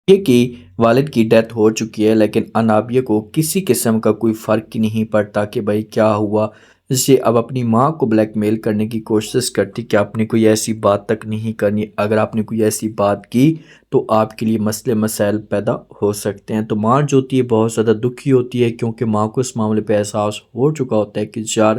یہ کہ والد کی ڈیتھ ہو چکی ہے، لیکن انابیہ کو کسی قسم کا کوئی فرق ہی نہیں پڑتا کہ بھائی کیا ہوا۔ اسے اب اپنی ماں کو بلیک میل کرنے کی کوشش کرتی کہ آپ نے کوئی ایسی بات تک نہیں کرنی، اگر آپ نے کوئی ایسی بات کی تو آپ کے لیے مسئلے مسائل پیدا ہو سکتے ہیں۔ تو ماں جو ہوتی ہے بہت زیادہ دکھی ہوتی ہے، کیونکہ ماں کو اس معاملے پہ احساس ہو چکا ہوتا ہے کہ یار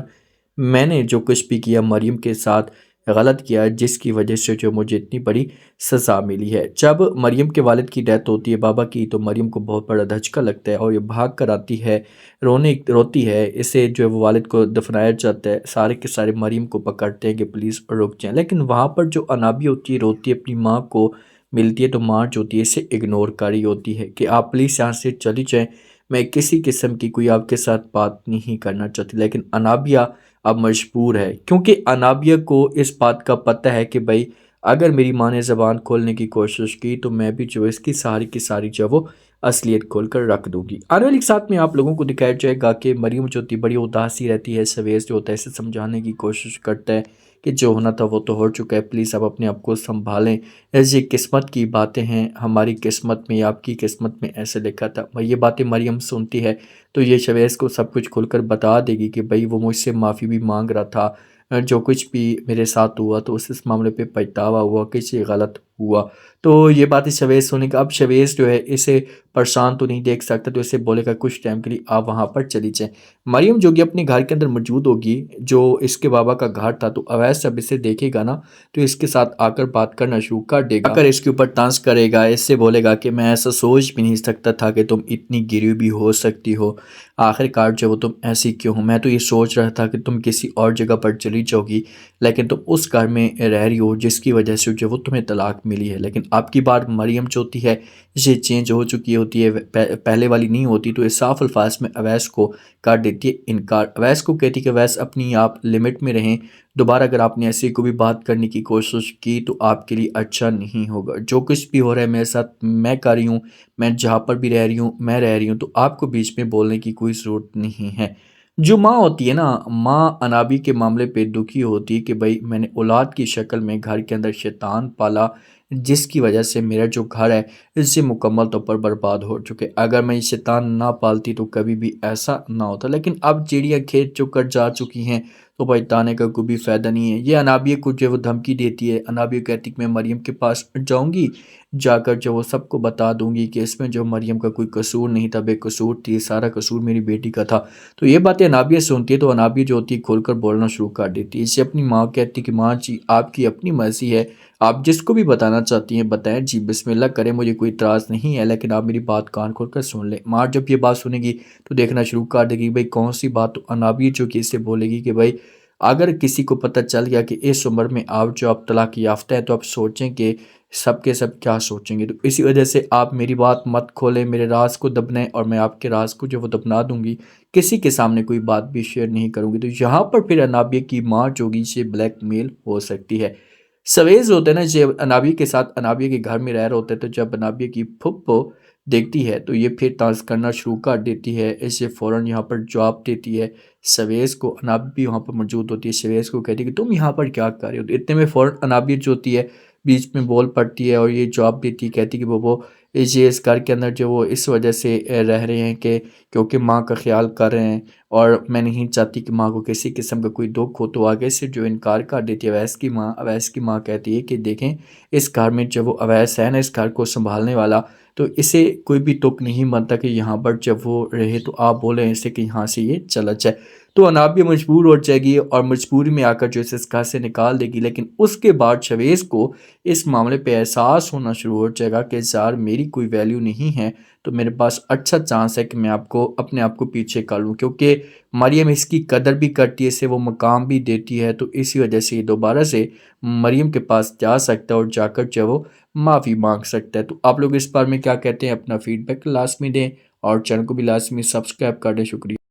میں نے جو کچھ بھی کیا مریم کے ساتھ غلط کیا، جس کی وجہ سے جو مجھے اتنی بڑی سزا ملی ہے۔ جب مریم کے والد کی ڈیتھ ہوتی ہے بابا کی، تو مریم کو بہت بڑا دھچکا لگتا ہے اور یہ بھاگ کر آتی ہے، روتی ہے۔ اسے جو ہے وہ والد کو دفنایا جاتا ہے، سارے کے سارے مریم کو پکڑتے ہیں کہ پلیز رک جائیں، لیکن وہاں پر جو انابیہ ہوتی ہے روتی ہے، اپنی ماں کو ملتی ہے، تو ماں جو ہوتی ہے اسے اگنور کر رہی ہوتی ہے کہ آپ پلیز یہاں سے چلی جائیں، میں کسی قسم کی کوئی آپ کے ساتھ بات نہیں کرنا چاہتی۔ لیکن انابیہ اب مجبور ہے، کیونکہ انابیہ کو اس بات کا پتہ ہے کہ بھائی اگر میری ماں نے زبان کھولنے کی کوشش کی تو میں بھی جو اس کی ساری جو وہ اصلیت کھول کر رکھ دوں گی۔ آنے والی ساتھ میں آپ لوگوں کو دکھایا جائے گا کہ مریم جو ہوتی بڑی اداسی رہتی ہے، سویز جو ہوتا ہے اسے سمجھانے کی کوشش کرتا ہے کہ جو ہونا تھا وہ تو ہو چکا ہے، پلیز اب اپنے آپ کو سنبھالیں، ایسی قسمت کی باتیں ہیں، ہماری قسمت میں یا آپ کی قسمت میں ایسے لکھا تھا۔ یہ باتیں مریم سنتی ہے تو یہ شویز کو سب کچھ کھل کر بتا دے گی کہ بھائی وہ مجھ سے معافی بھی مانگ رہا تھا، جو کچھ بھی میرے ساتھ ہوا تو اس معاملے پہ پچھتاوا ہوا کہ یہ غلط ہوا۔ تو یہ باتیں شویز سنے گا۔ اب شویز جو ہے اسے پریشان تو نہیں دیکھ سکتا، تو اسے بولے گا کچھ ٹائم کے لیے آپ وہاں پر چلی جائیں۔ مریم جو کہ اپنے گھر کے اندر موجود ہوگی، جو اس کے بابا کا گھر تھا، تو اویس جب اسے دیکھے گا نا تو اس کے ساتھ آ کر بات کرنا شروع کر دے گا، اس کے اوپر طنز کرے گا، اس سے بولے گا کہ میں ایسا سوچ بھی نہیں سکتا تھا کہ تم اتنی گری بھی ہو سکتی ہو، آخر کار جو وہ تم ایسی کیوں ہو، میں تو یہ سوچ رہا تھا کہ تم کسی اور جگہ پر چلی جاؤ گی، لیکن تم اس گھر میں رہ رہی ہو جس کی وجہ سے جو وہ تمہیں طلاق ملی ہے۔ لیکن آپ کی بات مریم جو ہوتی ہے یہ چینج ہو چکی ہوتی ہے، پہلے والی نہیں ہوتی، تو اس صاف الفاظ میں اویس کو کر دیتی ہے انکار۔ اویس کو کہتی کہ اویس اپنی آپ لمٹ میں رہیں، دوبارہ اگر آپ نے ایسی کو بھی بات کرنے کی کوشش کی تو آپ کے لیے اچھا نہیں ہوگا، جو کچھ بھی ہو رہا ہے میرے ساتھ میں کر رہی ہوں، میں جہاں پر بھی رہ رہی ہوں، تو آپ کو بیچ میں بولنے کی کوئی ضرورت نہیں ہے۔ جو ماں ہوتی ہے نا، ماں انابی کے معاملے پہ دکھی ہوتی ہے کہ بھائی میں نے اولاد کی شکل میں گھر کے اندر شیطان پالا، جس کی وجہ سے میرا جو گھر ہے اس سے مکمل طور پر برباد ہو چکے۔ اگر میں یہ شیطان نہ پالتی تو کبھی بھی ایسا نہ ہوتا، لیکن اب چڑیاں کھیت چک کر جا چکی ہیں تو بھائی تانے کا کوئی بھی فائدہ نہیں ہے۔ یہ انابیہ کو جو وہ دھمکی دیتی ہے، انابیہ کہتی کہ میں مریم کے پاس جاؤں گی، جا کر جو وہ سب کو بتا دوں گی کہ اس میں جو مریم کا کوئی قصور نہیں تھا، بے قصور تھی، سارا قصور میری بیٹی کا تھا۔ تو یہ باتیں انابیہ سنتی ہے تو انابیہ جو ہوتی ہے کھول کر بولنا شروع کر دیتی ہے، اسے اپنی ماں کہتی کہ ماں جی آپ کی اپنی مرضی ہے، آپ جس کو بھی بتانا چاہتی ہیں بتائیں جی، بسم اللہ کریں، مجھے کوئی اعتراض نہیں ہے، لیکن آپ میری بات کان کھول کر سن لیں۔ ماں جب یہ بات سنے گی تو دیکھنا شروع کر دے گی بھائی کون سی بات، تو انابیہ جو کہ اسے بولے گی کہ بھائی اگر کسی کو پتہ چل گیا کہ اس عمر میں آپ طلاق یافتہ ہے تو آپ سوچیں کہ سب کے سب کیا سوچیں گے، تو اسی وجہ سے آپ میری بات مت کھولیں، میرے راز کو دبنائیں، اور میں آپ کے راز کو جو وہ دبنا دوں گی، کسی کے سامنے کوئی بات بھی شیئر نہیں کروں گی۔ تو یہاں پر پھر انابیہ کی ماں جو ہوگی سے بلیک میل ہو سکتی ہے۔ سویز ہوتا ہے نا، یہ انابیہ کے ساتھ انابیہ کے گھر میں رہ رہا ہوتا ہے، تو جب انابیہ کی پھپھو دیکھتی ہے تو یہ پھر طنز کرنا شروع کر دیتی ہے، اسے فوراً یہاں پر جواب دیتی ہے سویز کو۔ انابیہ بھی وہاں پر موجود ہوتی ہے، سویز کو کہتی ہے کہ تم یہاں پر کیا کر رہے ہو، تو اتنے میں فوراً انابیہ جو ہوتی ہے بیچ میں بول پڑتی ہے اور یہ جواب دیتی ہے، کہتی کہ وہ یہ اس گھر کے اندر جو وہ اس وجہ سے رہ رہے ہیں کہ کیونکہ ماں کا خیال کر رہے ہیں، اور میں نہیں چاہتی کہ ماں کو کسی قسم کا کوئی دکھ ہو۔ تو آگے سے جو انکار کر دیتی ہے اویس کی ماں کہتی ہے کہ دیکھیں اس گھر میں جب وہ اویس ہے نا، اس گھر کو سنبھالنے والا، تو اسے کوئی بھی تک نہیں بنتا کہ یہاں پر جب وہ رہے، تو آپ بولیں اسے کہ یہاں سے یہ چلا جائے۔ تو انابیہ مجبور ہو جائے گی اور مجبوری میں آ کر جو اس گھر سے نکال دے گی، لیکن اس کے بعد شویز کو اس معاملے پہ احساس ہونا شروع ہو جائے گا کہ یار میری کوئی ویلیو نہیں ہے، تو میرے پاس اچھا چانس ہے کہ میں اپنے آپ کو پیچھے کر لوں، کیونکہ مریم اس کی قدر بھی کرتی ہے، اسے وہ مقام بھی دیتی ہے، تو اسی وجہ سے یہ دوبارہ سے مریم کے پاس جا سکتا ہے اور جا کر جو وہ معافی مانگ سکتا ہے۔ تو آپ لوگ اس بارے میں کیا کہتے ہیں؟ اپنا فیڈ بیک لازمی دیں اور چینل کو بھی لازمی سبسکرائب کر دیں۔ شکریہ۔